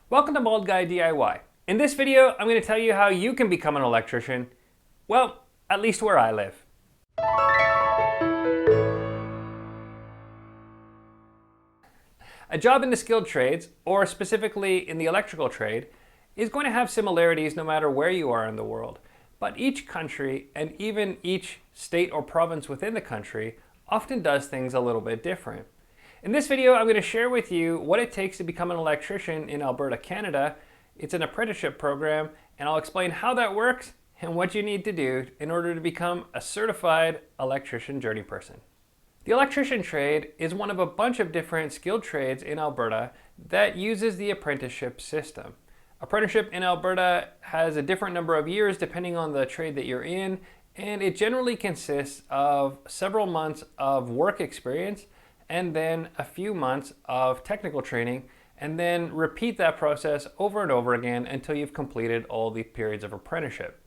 Welcome to Bald Guy DIY. In this video, I'm going to tell you how you can become an electrician, well, at least where I live. A job in the skilled trades, or specifically in the electrical trade, is going to have similarities no matter where you are in the world. But each country, and even each state or province within the country, often does things a little bit different. In this video, I'm going to share with you what it takes to become an electrician in Alberta, Canada. It's an apprenticeship program, and I'll explain how that works and what you need to do in order to become a certified electrician journey person. The electrician trade is one of a bunch of different skilled trades in Alberta that uses the apprenticeship system. Apprenticeship in Alberta has a different number of years depending on the trade that you're in, and it generally consists of several months of work experience and then a few months of technical training, and then repeat that process over and over again until you've completed all the periods of apprenticeship.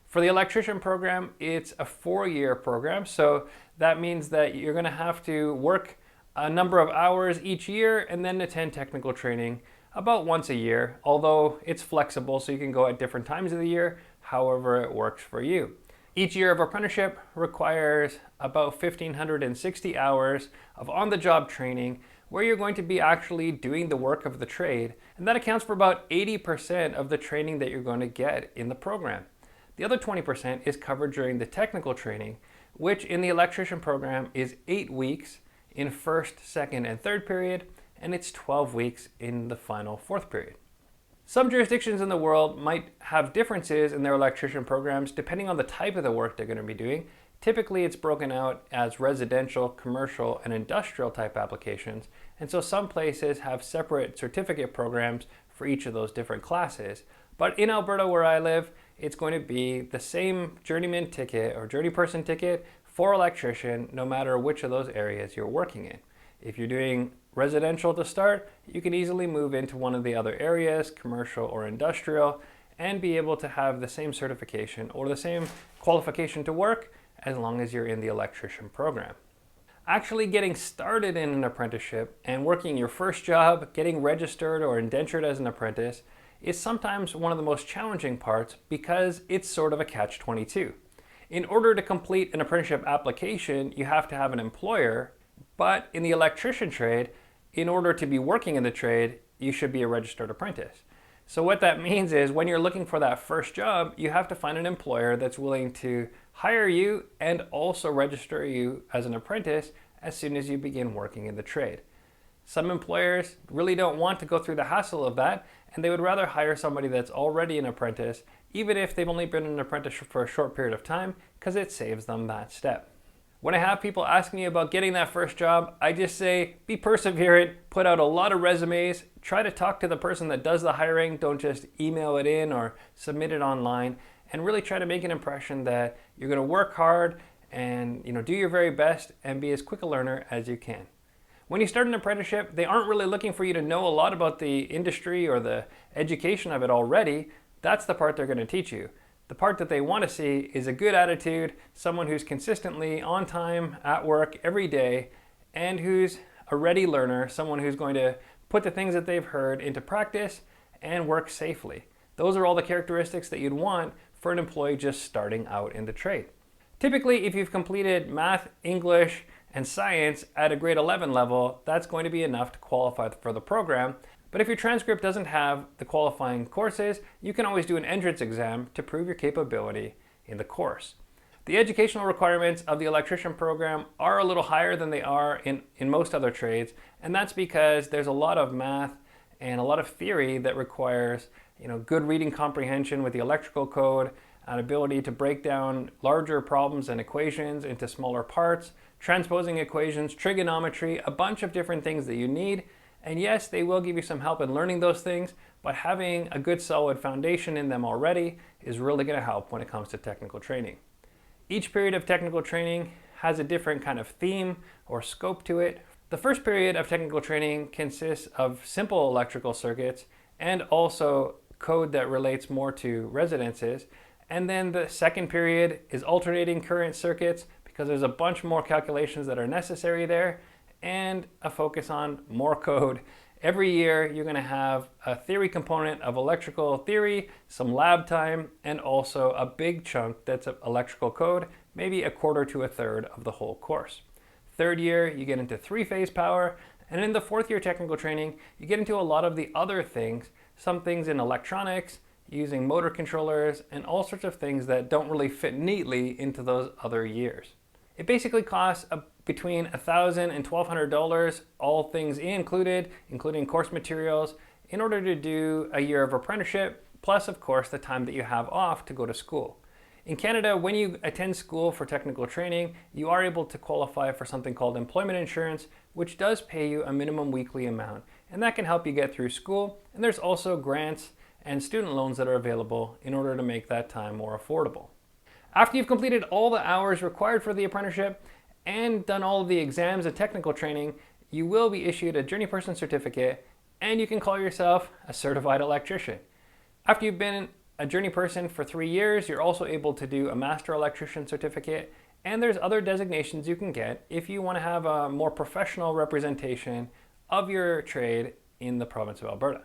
For the electrician program, it's a 4-year program, so that means that you're going to have to work a number of hours each year and then attend technical training about once a year, although it's flexible so you can go at different times of the year, however it works for you. Each year of apprenticeship requires about 1,560 hours of on-the-job training where you're going to be actually doing the work of the trade, and that accounts for about 80% of the training that you're going to get in the program. The other 20% is covered during the technical training, which in the electrician program is 8 weeks in first, second, and third period, and it's 12 weeks in the final fourth period. Some jurisdictions in the world might have differences in their electrician programs depending on the type of the work they're going to be doing. Typically, it's broken out as residential, commercial, and industrial type applications, and so some places have separate certificate programs for each of those different classes. But in Alberta, where I live, it's going to be the same journeyman ticket or journey person ticket for electrician no matter which of those areas you're working in. If you're doing residential to start, you can easily move into one of the other areas, commercial or industrial, and be able to have the same certification or the same qualification to work as long as you're in the electrician program. Actually getting started in an apprenticeship and working your first job, getting registered or indentured as an apprentice, is sometimes one of the most challenging parts because it's sort of a catch-22. In order to complete an apprenticeship application, you have to have an employer, but in the electrician trade, in order to be working in the trade, you should be a registered apprentice. So what that means is when you're looking for that first job, you have to find an employer that's willing to hire you and also register you as an apprentice as soon as you begin working in the trade. Some employers really don't want to go through the hassle of that, and they would rather hire somebody that's already an apprentice, even if they've only been an apprentice for a short period of time, because it saves them that step. When I have people ask me about getting that first job, I just say, be perseverant, put out a lot of resumes, try to talk to the person that does the hiring, don't just email it in or submit it online, and really try to make an impression that you're going to work hard and do your very best and be as quick a learner as you can. When you start an apprenticeship, they aren't really looking for you to know a lot about the industry or the education of it already. That's the part they're going to teach you. The part that they want to see is a good attitude, someone who's consistently on time at work every day, and who's a ready learner, someone who's going to put the things that they've heard into practice and work safely. Those are all the characteristics that you'd want for an employee just starting out in the trade. Typically, if you've completed math, English, and science at a grade 11 level, that's going to be enough to qualify for the program. But if your transcript doesn't have the qualifying courses, you can always do an entrance exam to prove your capability in the course. The educational requirements of the electrician program are a little higher than they are in most other trades, and that's because there's a lot of math and a lot of theory that requires good reading comprehension with the electrical code, an ability to break down larger problems and equations into smaller parts, transposing equations, trigonometry, a bunch of different things that you need. And yes, they will give you some help in learning those things, but having a good solid foundation in them already is really going to help when it comes to technical training. Each period of technical training has a different kind of theme or scope to it. The first period of technical training consists of simple electrical circuits and also code that relates more to residences. And then the second period is alternating current circuits because there's a bunch more calculations that are necessary there, and a focus on more code Every year, you're going to have a theory component of electrical theory, some lab time, and also a big chunk that's electrical code, maybe a quarter to a third of the whole course. Third year, you get into three-phase power, and in the fourth year technical training, you get into a lot of the other things, some things in electronics, using motor controllers, and all sorts of things that don't really fit neatly into those other years. It basically costs between $1,000 and $1,200, all things included, including course materials, in order to do a year of apprenticeship, plus of course the time that you have off to go to school. In Canada, when you attend school for technical training, you are able to qualify for something called employment insurance, which does pay you a minimum weekly amount, and that can help you get through school. And there's also grants and student loans that are available in order to make that time more affordable. After you've completed all the hours required for the apprenticeship and done all of the exams and technical training, you will be issued a journeyperson certificate, and you can call yourself a certified electrician. After you've been a journeyperson for 3 years, you're also able to do a master electrician certificate, and there's other designations you can get if you want to have a more professional representation of your trade in the province of Alberta.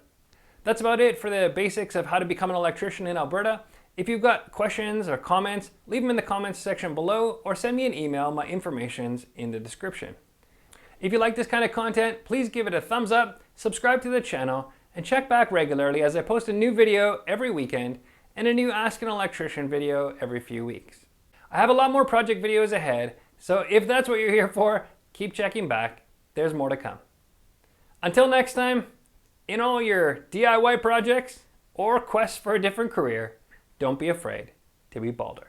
That's about it for the basics of how to become an electrician in Alberta. If you've got questions or comments, leave them in the comments section below or send me an email. My information's in the description. If you like this kind of content, please give it a thumbs up, subscribe to the channel, and check back regularly as I post a new video every weekend and a new Ask an Electrician video every few weeks. I have a lot more project videos ahead, so if that's what you're here for, keep checking back. There's more to come. Until next time, in all your DIY projects or quests for a different career, don't be afraid to be bolder.